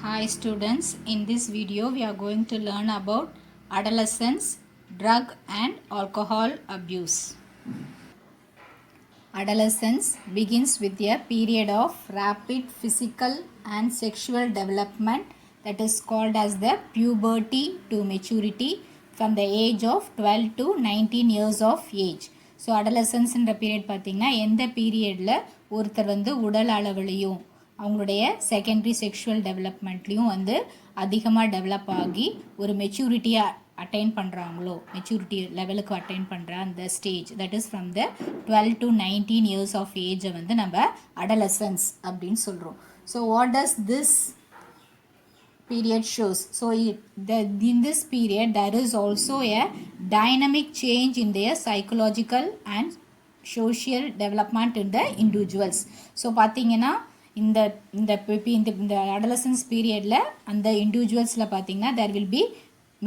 Hi students, in this video we are going to learn about adolescence, drug and alcohol abuse. Adolescence begins with a period of rapid physical and sexual development that is called as the puberty to maturity from the age of 12 to 19 years of age. So அடலசன்ஸ்ன்ற period பார்த்திங்கன்னா எந்த பீரியடில் ஒருத்தர் உடல் அளவுலையும் அவங்களுடைய secondary sexual டெவலப்மெண்ட்லேயும் அதிகமாக develop ஆகி ஒரு மெச்சூரிட்டியாக அட்டைன் பண்ணுறாங்களோ மெச்சூரிட்டி லெவலுக்கு அட்டைன் பண்ணுற அந்த stage that is from the 12 to 19 years of ஏஜை நம்ம அடலசன்ஸ் அப்படின்னு சொல்கிறோம். So what does this period shows? So in this period there is also a dynamic change in their psychological and social development in the individuals. So பார்த்தீங்கன்னா இந்த adolescence பீரியடில் அந்த இண்டிவிஜுவல்ஸில் பார்த்தீங்கன்னா there will be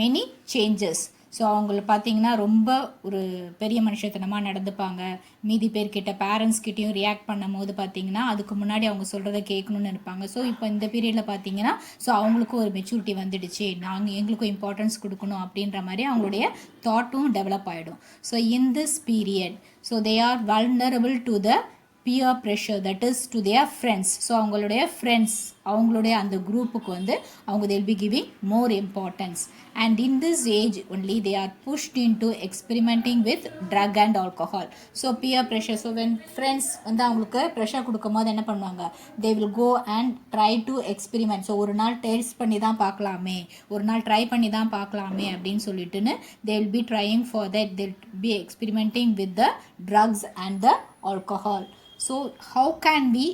many changes. So அவங்கள பார்த்தீங்கன்னா ரொம்ப ஒரு பெரிய மனுஷத்தனமாக நடந்துப்பாங்க. மீதி பேர்கிட்ட பேரண்ட்ஸ்கிட்டையும் ரியாக்ட் பண்ணும் போது பார்த்தீங்கன்னா அதுக்கு முன்னாடி அவங்க சொல்கிறத கேட்கணுன்னு இருப்பாங்க. ஸோ இப்போ இந்த பீரியடில் பார்த்தீங்கன்னா ஸோ அவங்களுக்கும் ஒரு மெச்சூரிட்டி வந்துடுச்சு, நாங்கள் எங்களுக்கும் இம்பார்ட்டன்ஸ் கொடுக்கணும் அப்படின்ற மாதிரி அவங்களுடைய தாட்டும் டெவலப் ஆகிடும். So in this period so they are vulnerable to the peer pressure, that is to their friends. So அவங்களுடைய ஃப்ரெண்ட்ஸ் அவங்களுடைய அந்த குரூப்புக்கு அவங்க they'll be giving more importance, and in this age only they are pushed into experimenting with drug and alcohol. So peer pressure, so when friends அவங்களுக்கு pressure கொடுக்கும் போது என்ன பண்ணுவாங்க, they will go and try to experiment. So ஒரு நாள் taste பண்ணி தான் பார்க்கலாமே, ஒரு நாள் ட்ரை பண்ணி தான் பார்க்கலாமே அப்படின்னு சொல்லிட்டுன்னு they will be trying for that, they'll be experimenting with the drugs and the alcohol. So how can we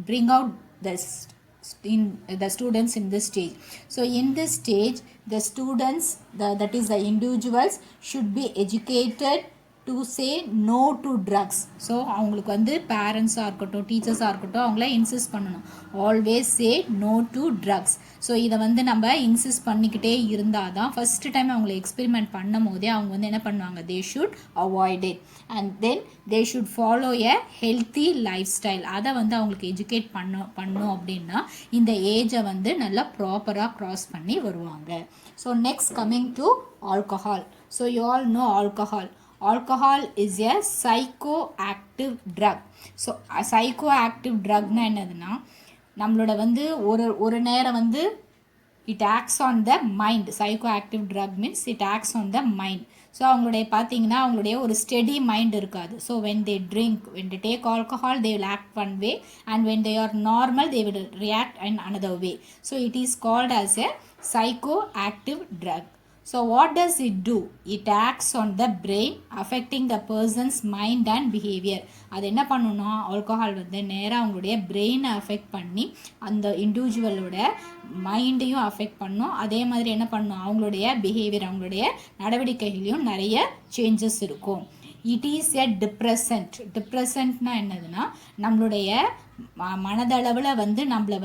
bring out this in the students in this stage? So in this stage the students, that is the individuals, should be educated to say no to drugs. So அவங்களுக்கு பேரண்ட்ஸாக இருக்கட்டும் டீச்சர்ஸாக இருக்கட்டும் அவங்கள insist பண்ணணும், always say no to drugs. So இதை நம்ம insist பண்ணிக்கிட்டே இருந்தால் தான் ஃபஸ்ட்டு டைம் அவங்கள எக்ஸ்பெரிமெண்ட் பண்ணும் போதே அவங்க என்ன பண்ணுவாங்க, they should avoid it and then they should follow a healthy life style. அதை அவங்களுக்கு எஜுகேட் பண்ணோம் அப்படின்னா இந்த ஏஜை நல்லா ப்ராப்பராக க்ராஸ் பண்ணி வருவாங்க. So next coming to alcohol. So you all know alcohol. Alcohol is a psychoactive drug. So psychoactive drugனா என்னதுன்னா நம்மளோட ஒரு நேரம் it acts on the mind. Psychoactive drug means it acts on the mind. So அவங்களுடைய பார்த்தீங்கன்னா அவங்களுடைய ஒரு steady mind இருக்காது. So when they drink, when they take alcohol, they will act one way, and when they are normal they will react in another way. So it is called as a psychoactive drug. So what does it do? It acts on the brain, affecting the person's mind and behavior. அது என்ன பண்ணுன்னா alcohol நேராக அவங்களுடைய பிரெயினை affect பண்ணி அந்த இண்டிவிஜுவலோட மைண்டையும் affect பண்ணும். அதே மாதிரி என்ன பண்ணும், அவங்களுடைய பிஹேவியர் அவங்களுடைய நடவடிக்கைகளையும் நிறைய சேஞ்சஸ் இருக்கும். It is a depressant. டிப்ரெசன்ட்னா என்னதுன்னா நம்மளுடைய மனதளவில் நம்மளை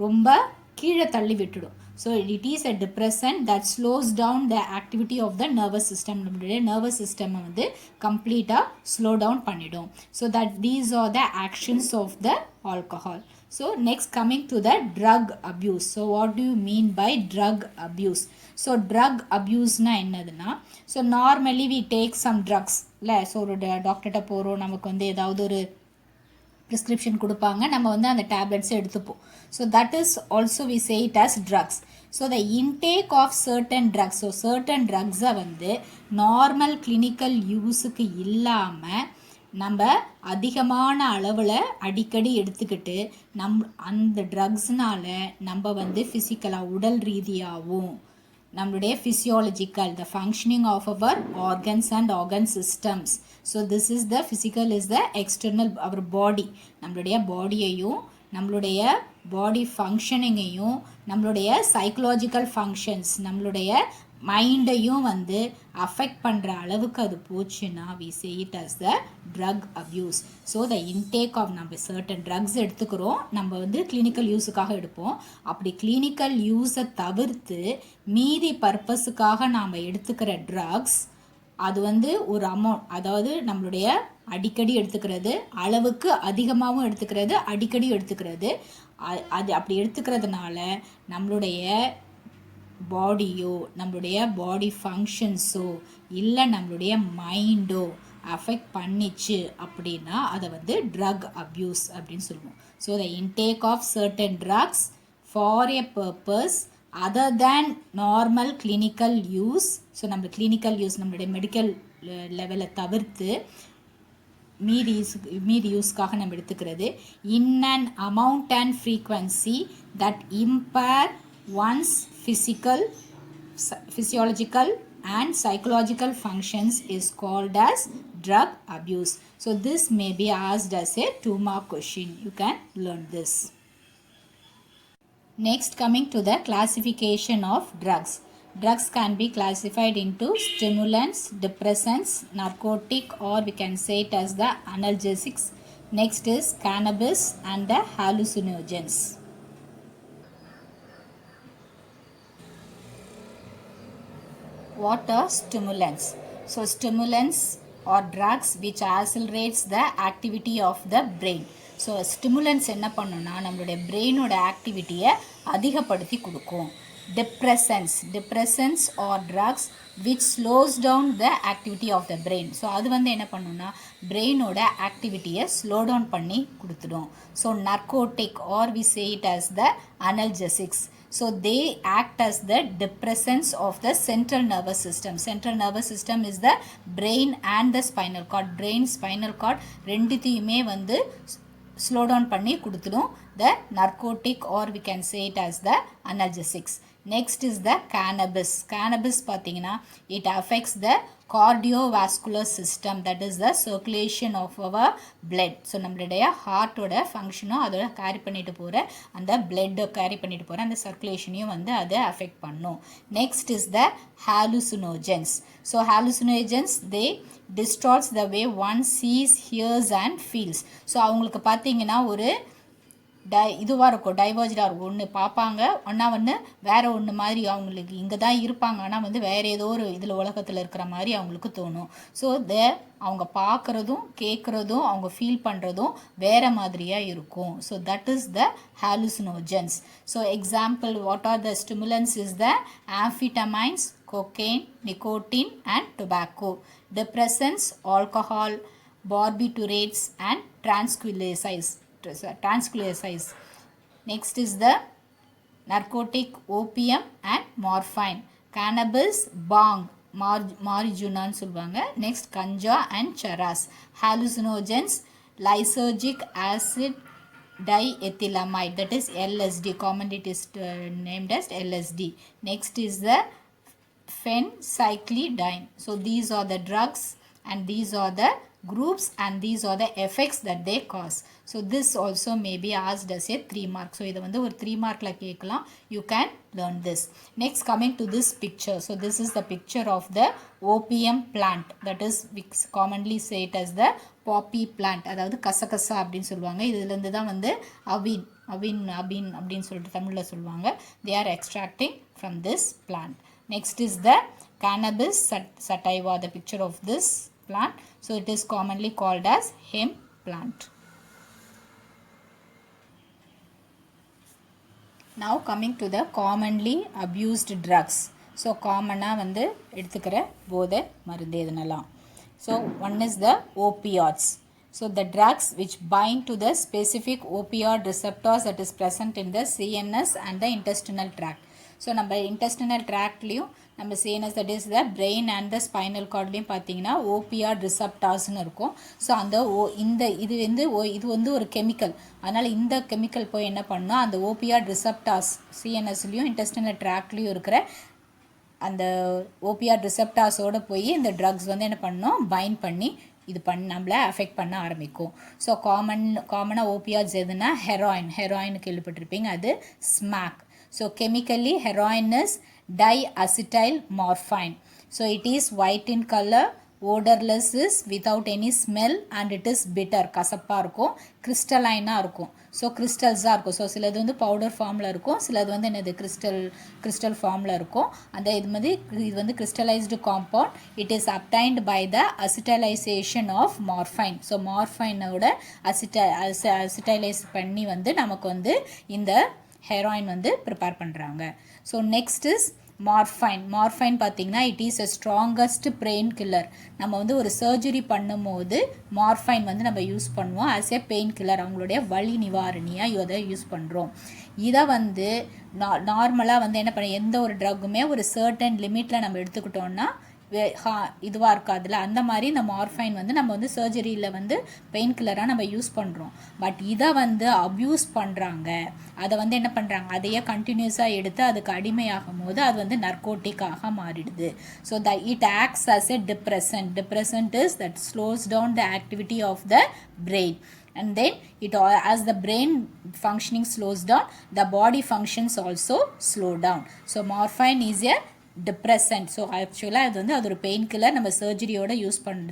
ரொம்ப கீழே தள்ளி விட்டுடும். So it is a depressant that slows down the activity of the nervous system. நம்மளுடைய நர்வஸ் சிஸ்டமை கம்ப்ளீட்டாக ஸ்லோ டவுன் பண்ணிடும். So that these are the actions of the alcohol. So next coming to the drug abuse. So what do you mean by drug abuse? So drug அப்யூஸ்னால் என்னதுன்னா, so normally we take some drugs இல்லை. So ஒரு டாக்டர்கிட்ட போகிறோம், நமக்கு ஏதாவது ஒரு prescription கொடுப்பாங்க, நம்ம அந்த டேப்லெட்ஸை எடுத்துப்போம். So that is also we say it as drugs. So the intake of certain drugs, so certain ட்ரக்ஸை நார்மல் கிளினிக்கல் யூஸுக்கு இல்லாமல் நம்ம அதிகமான அளவில் அடிக்கடி எடுத்துக்கிட்டு அந்த ட்ரக்ஸ்னால் நம்ம ஃபிசிக்கலாக உடல் ரீதியாகவும் நம்மளுடைய physiological the functioning of our organs and organ systems. So this is the physical is the external our body, நம்மளுடைய பாடியையும் நம்மளுடைய பாடி ஃபங்க்ஷனிங்கையும் நம்மளுடைய சைக்கலாஜிக்கல் ஃபங்க்ஷன்ஸ் நம்மளுடைய மைண்டையும் அஃபெக்ட் பண்ணுற அளவுக்கு அது போச்சுன்னா we say it as the drug abuse. So the intake of நம்ம சர்டன் ட்ரக்ஸ் எடுத்துக்கிறோம், நம்ம கிளினிக்கல் யூஸுக்காக எடுப்போம். அப்படி கிளினிக்கல் யூஸை தவிர்த்து மீதி பர்பஸுக்காக நாம் எடுத்துக்கிற ட்ரக்ஸ் அது வந்து ஒரு அமௌண்ட், அதாவது நம்மளுடைய அடிக்கடி எடுத்துக்கிறது, அளவுக்கு அதிகமாகவும் எடுத்துக்கிறது, அடிக்கடி எடுத்துக்கிறது. அது அப்படி எடுத்துக்கிறதுனால நம்மளுடைய பாடியோ, நம்மளுடைய பாடி ஃபங்க்ஷன்ஸோ, இல்லை நம்மளுடைய மைண்டோ அஃபெக்ட் பண்ணிச்சு அப்படின்னா அதை வந்து ட்ரக் அப்யூஸ் அப்படின்னு சொல்லுவோம். So the intake of certain drugs for a purpose other than normal clinical use. So நம்ம கிளினிக்கல் யூஸ், நம்மளுடைய மெடிக்கல் லெவலை தவிர்த்து மீதி யூஸ்க்காக நம்ம எடுத்துக்கிறது. In an amount and frequency that impair one's physiological and psychological functions is called as drug abuse. So this may be asked as a 2-mark question. You can learn this. Next, coming to the classification of drugs. Drugs can be classified into stimulants, depressants, narcotic, or we can say it as the analgesics. Next is cannabis and the hallucinogens. What are stimulants? So stimulants are drugs which accelerates the activity of the brain. So stimulants என்ன பண்ணுன்னா நம்மளுடைய பிரெயினோட ஆக்டிவிட்டியை அதிகப்படுத்தி கொடுக்கும். Depressants are drugs which slows down the activity of the brain. So அது வந்து என்ன பண்ணுன்னா பிரெயினோட ஆக்டிவிட்டியை ஸ்லோ டவுன் பண்ணி கொடுத்துடும். So narcotic are we say it as the analgesics. So they act as the depressants of the central nervous system. Central nervous system is the brain and the spinal cord. Brain, spinal cord ரெண்டுத்தையுமே வந்து slow down பண்ணி கொடுத்துடும். The narcotic or we can say it as the analgesics. Next is the cannabis. Cannabis பார்த்தீங்கன்னா it affects the cardiovascular system, that is the circulation of our blood. So நம்மளுடைய ஹார்ட்டோட ஃபங்க்ஷனும் அதோட carry பண்ணிட்டு போகிற அந்த பிளட்டை carry பண்ணிட்டு போகிற அந்த சர்க்குலேஷனையும் வந்து அதை அஃபெக்ட் பண்ணும். Next is the hallucinogens. So hallucinogens they distorts the way one sees, hears and feels. So அவங்களுக்கு பார்த்தீங்கன்னா ஒரு இதுவாக இருக்கும், டைவர்ஜாக இருக்கும். ஒன்று பார்ப்பாங்க, ஒன்றா வந்து வேறு ஒன்று மாதிரி அவங்களுக்கு இங்கே தான் இருப்பாங்க, ஆனால் வந்து வேறு ஏதோ ஒரு இதில் உலகத்தில் இருக்கிற மாதிரி அவங்களுக்கு தோணும். ஸோ அவங்க பார்க்குறதும் கேட்குறதும் அவங்க ஃபீல் பண்ணுறதும் வேறு மாதிரியாக இருக்கும். So that is the hallucinogens. So example what are the stimulants is the amphetamines, cocaine, nicotine and tobacco. Depressants, alcohol, barbiturates and tranquilizers. Next is the narcotic, opium and morphine. Cannabis, bong, marijuana சொல்வாங்க. Next ganja and charas. Hallucinogens, lysergic acid diethylamide, that is LSD, commonly it is named as LSD. Next is the phencyclidine. So these are the drugs and these are the groups and these are the effects that they cause. So this also may be asked as a 3 mark. So இதை வந்து ஒரு 3 markல கேட்கலாம். You can learn this. Next, coming to this picture. So this is the picture of the opium plant, that is we commonly say it as the poppy plant. அதாவது கசகசா அப்படின்னு சொல்லுவாங்க. இதுலேருந்து தான் வந்து அபின் அப்படின்னு சொல்லிட்டு தமிழில் சொல்லுவாங்க. They are extracting from this plant. Next is the cannabis sativa, the picture of this plant. So it is commonly called as hemp plant. Now coming to the commonly abused drugs. So common-ஆ வந்து எடுத்துக்கிற போதை மருந்து எதுனெல்லாம். So one is the opioids. So the drugs which bind to the specific opioid receptors that is present in the CNS and the intestinal tract. So நம்ம intestinal ட்ராக்ட்லேயும் நம்ம CNS, that is the brain and the spinal கார்ட்லேயும் பார்த்தீங்கன்னா opioid ரிசப்டார்ஸ்னு இருக்கும். So அந்த இது வந்து ஒரு கெமிக்கல். அதனால் இந்த கெமிக்கல் போய் என்ன பண்ணால் அந்த ஓபியாய்ட் ரிசப்டார்ஸ் CNSலேயும் இன்டெஸ்டினல் ட்ராக்ட்லேயும் இருக்கிற அந்த ஓபியாய்ட் ரிசப்டார்ஸோடு போய் இந்த ட்ரக்ஸ் வந்து என்ன பண்ணோம், பைண்ட் பண்ணி நம்மளை அஃபெக்ட் பண்ண ஆரம்பிக்கும். ஸோ காமனாக ஓபியாய்ட்ஸ் எதுனா ஹெராயின் கேள்விப்பட்டிருப்பீங்க, அது smack. So chemically heroin is diacetyl morphine. So it is white in color, odorless is without any smell and it is bitter, கசப்பாக இருக்கும், கிறிஸ்டலைனாக இருக்கும். ஸோ கிறிஸ்டல்ஸாக இருக்கும். ஸோ சிலது வந்து பவுடர் ஃபார்மில் இருக்கும், சிலது வந்து என்னது கிறிஸ்டல் ஃபார்மில் இருக்கும். அந்த இது வந்து crystallised compound. It is obtained by the acetylation of morphine. So மார்ஃபைனோட அசிட்டலைஸ் பண்ணி வந்து நமக்கு வந்து இந்த ஹெராயின் வந்து ப்ரிப்பேர் பண்ணுறாங்க. ஸோ நெக்ஸ்ட் இஸ் மார்ஃபைன் பார்த்திங்கன்னா it is a strongest pain killer. நம்ம வந்து ஒரு சர்ஜரி பண்ணும்போது மார்ஃபைன் வந்து நம்ம யூஸ் பண்ணுவோம் ஆஸ் எ பெயின் கில்லர். அவங்களுடைய வலி நிவாரணியாக இதை யூஸ் பண்ணுறோம். இதை வந்து நார்மலாக வந்து என்ன பண்ண எந்த ஒரு ட்ரக்குமே ஒரு சர்டன் லிமிட்டில் நம்ம எடுத்துக்கிட்டோன்னா இதுவாக இருக்காதுல்ல, அந்த மாதிரி இந்த மார்ஃபைன் வந்து நம்ம வந்து சர்ஜரியில் வந்து பெயின் கில்லராக நம்ம யூஸ் பண்ணுறோம். பட் இதை வந்து அப்யூஸ் பண்ணுறாங்க. அதை வந்து என்ன பண்ணுறாங்க, அதையே கண்டினியூஸாக எடுத்து அதுக்கு அடிமையாகும் போது அது வந்து நர்கோட்டிக்காக மாறிடுது. So it acts as a depressant is that slows down the activity of the brain. And then as the brain functioning slows down, the body functions also slow down. So morphine is a depressant. So ஆக்சுவலாக அது வந்து அது ஒரு pain killer. நம்ம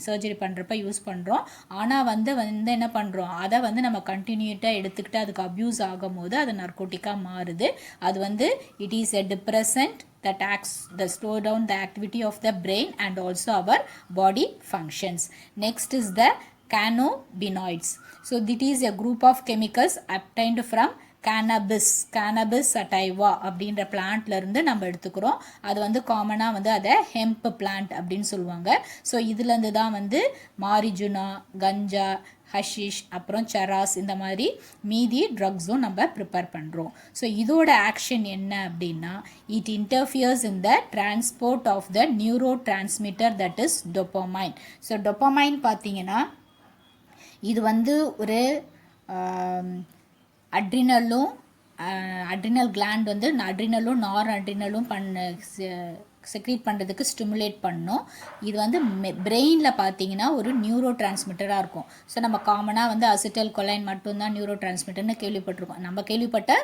surgery பண்ணுறப்ப use பண்ணுறோம். ஆனால் வந்து என்ன பண்ணுறோம், அதை வந்து நம்ம கண்டினியூட்டாக எடுத்துக்கிட்டு அதுக்கு அப்யூஸ் ஆகும் போது அது நர்கோட்டிக்காக மாறுது. அது வந்து it is a depressant that acts the slow down the activity of the brain and also our body functions. Next is the cannabinoids. So that is a group of chemicals obtained from cannabis sativa அப்படின்ற பிளான்ட்லேருந்து நம்ம எடுத்துக்கிறோம். அது வந்து காமனாக வந்து அதை hemp plant அப்படின்னு சொல்லுவாங்க. ஸோ இதுலேருந்து தான் வந்து மாரிஜுனா, கஞ்சா, ஹஷிஷ், அப்புறம் சராஸ், இந்த மாதிரி மீதி ட்ரக்ஸும் நம்ம ப்ரிப்பேர் பண்ணுறோம். ஸோ இதோட ஆக்ஷன் என்ன அப்படின்னா, it interferes in the transport of the neurotransmitter that is dopamine. So dopamine பார்த்தீங்கன்னா இது வந்து ஒரு அட்ரினல் கிளாண்ட் வந்து அட்ரினலும் நார் அட்ரினலும் செக்ரீட் பண்ணுறதுக்கு ஸ்டிமுலேட் பண்ணும். இது வந்து பிரெயினில் பார்த்தீங்கன்னா ஒரு நியூரோ டிரான்ஸ்மிட்டராக இருக்கும். ஸோ நம்ம காமனாக வந்து அசிட்டல் கொலைன் மட்டும்தான் நியூரோ டிரான்ஸ்மிட்டர்னு கேள்விப்பட்டிருக்கோம். நம்ம கேள்விப்பட்ட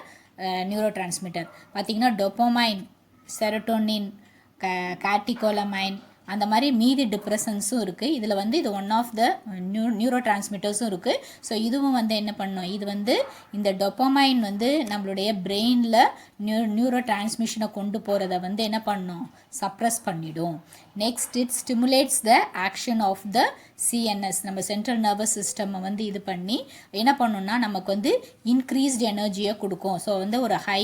நியூரோ டிரான்ஸ்மிட்டர் பார்த்திங்கன்னா டொப்பமைன், செரோட்டோனின், கேட்டிகோலமைன், அந்த மாதிரி மீதி டிப்ரெஷன்ஸும் இருக்குது. இதில் வந்து இது ஒன் ஆஃப் த நியூரோ டிரான்ஸ்மிட்டர்ஸும் இருக்குது. ஸோ இதுவும் வந்து என்ன பண்ணும், இது வந்து இந்த டொப்பமைன் வந்து நம்மளுடைய பிரெயினில் நியூரோ டிரான்ஸ்மிஷனை கொண்டு போகிறத வந்து என்ன பண்ணும், சப்ரஸ் பண்ணிடும். Next it stimulates the action of the CNS, நம்ம சென்ட்ரல் நர்வஸ் சிஸ்டம்மை வந்து இது பண்ணி என்ன பண்ணணும்னா நமக்கு வந்து இன்க்ரீஸ்டு எனர்ஜியை கொடுக்கும். ஸோ வந்து ஒரு ஹை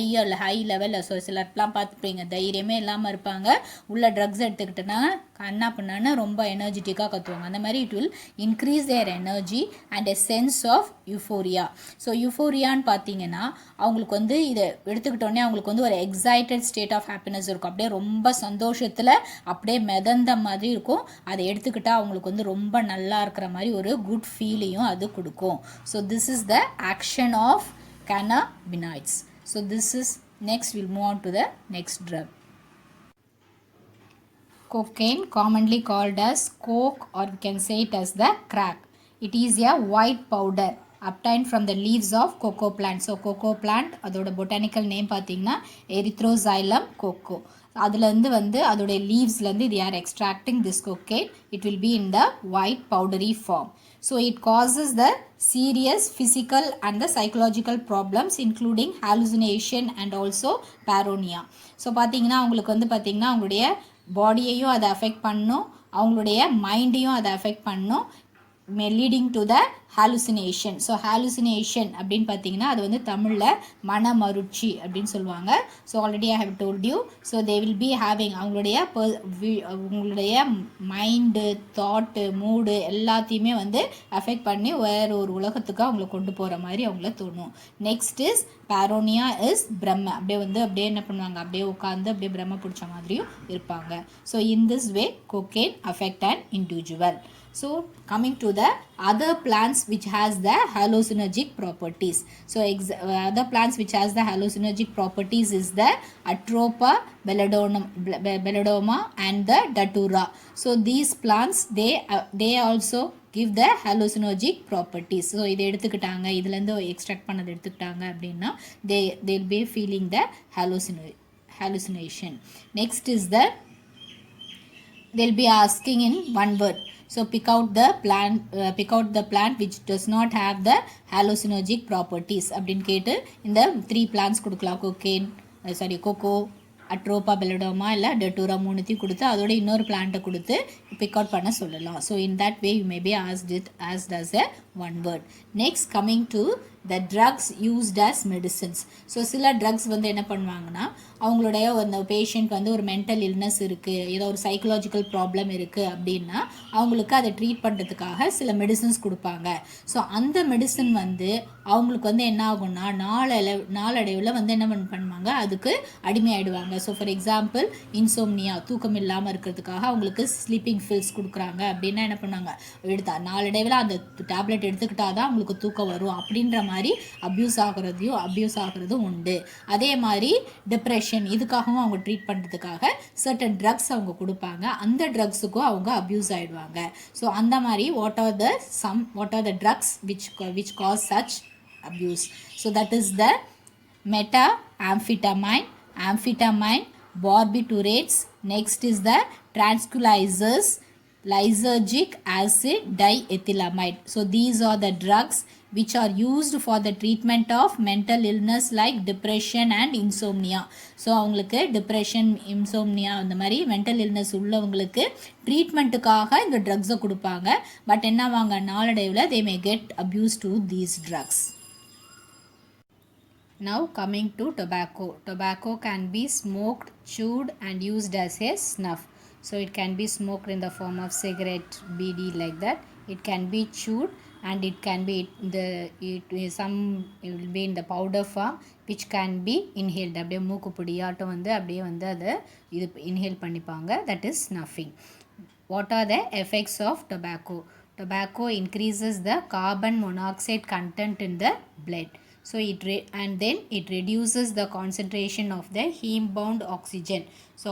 லெவலில், ஸோ சிலர்லாம் பார்த்துப்பீங்க தைரியமே இல்லாமல் இருப்பாங்க, உள்ள ட்ரக்ஸ் எடுத்துக்கிட்டோன்னா கண்ணா பண்ணான்னு ரொம்ப எனர்ஜெட்டிக்காக கற்றுவாங்க. அந்த மாதிரி it will increase their energy and a sense of euphoria. So யூஃபோரியான்னு பார்த்தீங்கன்னா அவங்களுக்கு வந்து இதை எடுத்துக்கிட்டோன்னே அவங்களுக்கு வந்து ஒரு எக்ஸைட்டட் ஸ்டேட் ஆஃப் ஹாப்பினஸ் இருக்கும். அப்படியே ரொம்ப சந்தோஷத்தில் அப்படியே மிதந்த மாதிரி இருக்கும். அதை எடுத்துக்கிட்டால் அவங்களுக்கு வந்து ரொம்ப நல்லா இருக்கிற மாதிரி ஒரு குட் ஃபீலையும் அது கொடுக்கும். So this is the action of cannabinoids. So this is next we'll move on to the next drug. Cocaine, commonly called as coke, or we can say it as the crack. It is a white powder obtained from the leaves of cocoa plant. So cocoa plant அதோட botanical name பார்த்தீங்கன்னா Erythroxylum coco. அதுலேருந்து வந்து அதோடைய லீவ்ஸ்லேருந்து they are extracting this cocaine. It will be in the white powdery form. So it causes the serious physical and the psychological problems including hallucination and also paranoia. So பார்த்தீங்கன்னா அவங்களுக்கு வந்து பார்த்தீங்கன்னா அவங்களுடைய பாடியையும் அதை affect பண்ணும், அவங்களுடைய மைண்டையும் அதை அஃபெக்ட் பண்ணும், leading to the hallucination. So hallucination அப்படின்னு பார்த்தீங்கன்னா அது வந்து தமிழில் மனமருட்சி அப்படின்னு சொல்லுவாங்க. So already I have told you. So they will be having அவங்களுடைய மைண்டு, தாட்டு, மூடு எல்லாத்தையுமே வந்து அஃபெக்ட் பண்ணி வேறு ஒரு உலகத்துக்கு அவங்கள கொண்டு போகிற மாதிரி அவங்கள தோணும். நெக்ஸ்ட் இஸ் பாரோனியா இஸ் பிரம்ம. அப்படியே என்ன பண்ணுவாங்க, அப்படியே உட்காந்து அப்படியே பிரம்ம பிடிச்ச மாதிரியும் இருப்பாங்க. So in this way cocaine affect an individual. So coming to the other plants which has the hallucinogenic properties. So other plants which has the hallucinogenic properties is the Atropa belladonna and the Datura. So these plants they also give the hallucinogenic properties. So இதை எடுத்துக்கிட்டாங்க, இதுலேருந்து extract பண்ணது எடுத்துக்கிட்டாங்க அப்படின்னா they'll be feeling the hallucination. Next is the they'll be asking in one word. So pick out the plant which does not have the hallucinogenic properties அப்படின்னு கேட்டு இந்த 3 plants கொடுக்கலாம். கொக்கோ, அட்ரோபா பெலடோமா இல்லை டெட்டூரா மூணுத்தையும் கொடுத்து அதோட இன்னொரு பிளான்ட்டை கொடுத்து பிக் அவுட் பண்ண சொல்லலாம். So in that way you may be asked as a one word. Next, coming to the drugs used as medicines. So சில ட்ரக்ஸ் வந்து என்ன பண்ணுவாங்கன்னா, அவங்களுடைய அந்த பேஷண்ட் வந்து ஒரு மென்டல் இல்னஸ் இருக்குது, ஏதோ ஒரு சைக்கலாஜிக்கல் ப்ராப்ளம் இருக்குது அப்படின்னா அவங்களுக்கு அதை ட்ரீட் பண்ணுறதுக்காக சில மெடிசன்ஸ் கொடுப்பாங்க. ஸோ அந்த மெடிசன் வந்து அவங்களுக்கு வந்து என்ன ஆகும்னா நாளடைவில் வந்து என்ன பண்ணுவாங்க, அதுக்கு அடிமையாயிடுவாங்க. ஸோ ஃபார் எக்ஸாம்பிள் இன்சோம்னியா, தூக்கம் இல்லாமல் இருக்கிறதுக்காக அவங்களுக்கு ஸ்லீப்பிங் ஃபில்ஸ் கொடுக்குறாங்க அப்படின்னா என்ன பண்ணாங்க, நாளடைவில் அந்த டேப்லெட் எடுத்துக்கிட்டால் தான் அவங்களுக்கு தூக்கம் வரும் அப்படின்ற மாதிரி அப்யூஸ் ஆகிறதும் உண்டு. அதே மாதிரி டிப்ரெஷன், இதுக்காகவும் அவங்க ட்ரீட் பண்ணுறதுக்காக சர்டன் ட்ரக்ஸ் அவங்க கொடுப்பாங்க. அந்த ட்ரக்ஸுக்கும் அவங்க அப்யூஸ் ஆகிடுவாங்க. ஸோ அந்த மாதிரி what are the drugs which cause such abuse. So that is the methamphetamine, barbiturates. Next is the tranquilizers, lysergic acid diethylamide. So these are the drugs which are used for the treatment of mental illness like depression and insomnia. So அவங்களுக்கு depression, insomnia அந்த மாதிரி mental illness உள்ளவங்களுக்கு ட்ரீட்மெண்ட்டுக்காக இந்த ட்ரக்ஸை கொடுப்பாங்க. But என்ன வாங்க, நாளடைவில் they may get abused to these drugs. Now coming to tobacco. Tobacco can be smoked, chewed and used as a snuff. So it can be smoked in the form of cigarette, BD, like that. It can be chewed and it can be it will be in the powder form which can be inhaled. அப்படியே மூக்கு பிடியாட்டம் வந்து அப்படியே வந்து அதை இது inhale பண்ணிப்பாங்க. That is snuffing. What are the effects of tobacco? Tobacco increases the carbon monoxide content in the blood. So it reduces the concentration of the heme-bound oxygen. So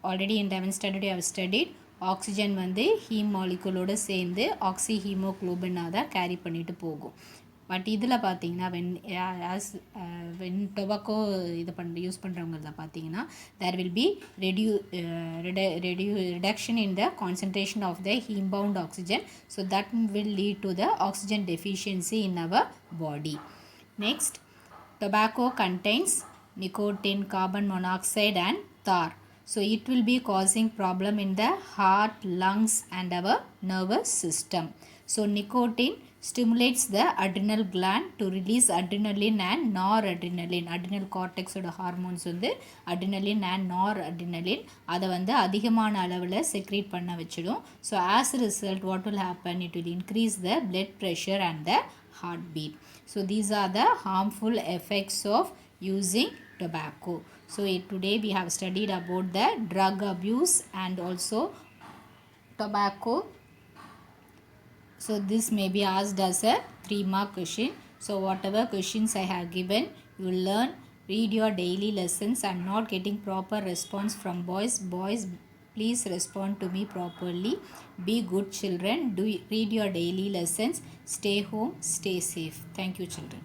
already in 11th standard you have studied oxygen வந்து heme மாலிகுலோடு சேர்ந்து ஆக்சி ஹீமோக்ளோபினாக தான் carry பண்ணிட்டு போகும். But இதில் பார்த்தீங்கன்னா when tobacco use பண்ணுறவங்கள பார்த்தீங்கன்னா there will be reduction in the concentration of the heme-bound oxygen. So that will lead to the oxygen deficiency in our body. Next, tobacco contains nicotine, carbon monoxide and tar. So it will be causing problem in the heart, lungs and our nervous system. So nicotine stimulates the adrenal gland to release adrenaline and noradrenaline. Adrenal cortex oda hormones வந்து adrenaline and noradrenaline அதை வந்து அதிகமான அளவில் secrete பண்ண வச்சிடும். So as a result what will happen, it will increase the blood pressure and the heartbeat. So these are the harmful effects of using tobacco. So today we have studied about the drug abuse and also tobacco. So this may be asked as a 3-mark question. So whatever questions I have given, you learn, read your daily lessons. I am not getting proper response from boys. Please respond to me properly. Be good children. Read your daily lessons. Stay home, stay safe. Thank you children.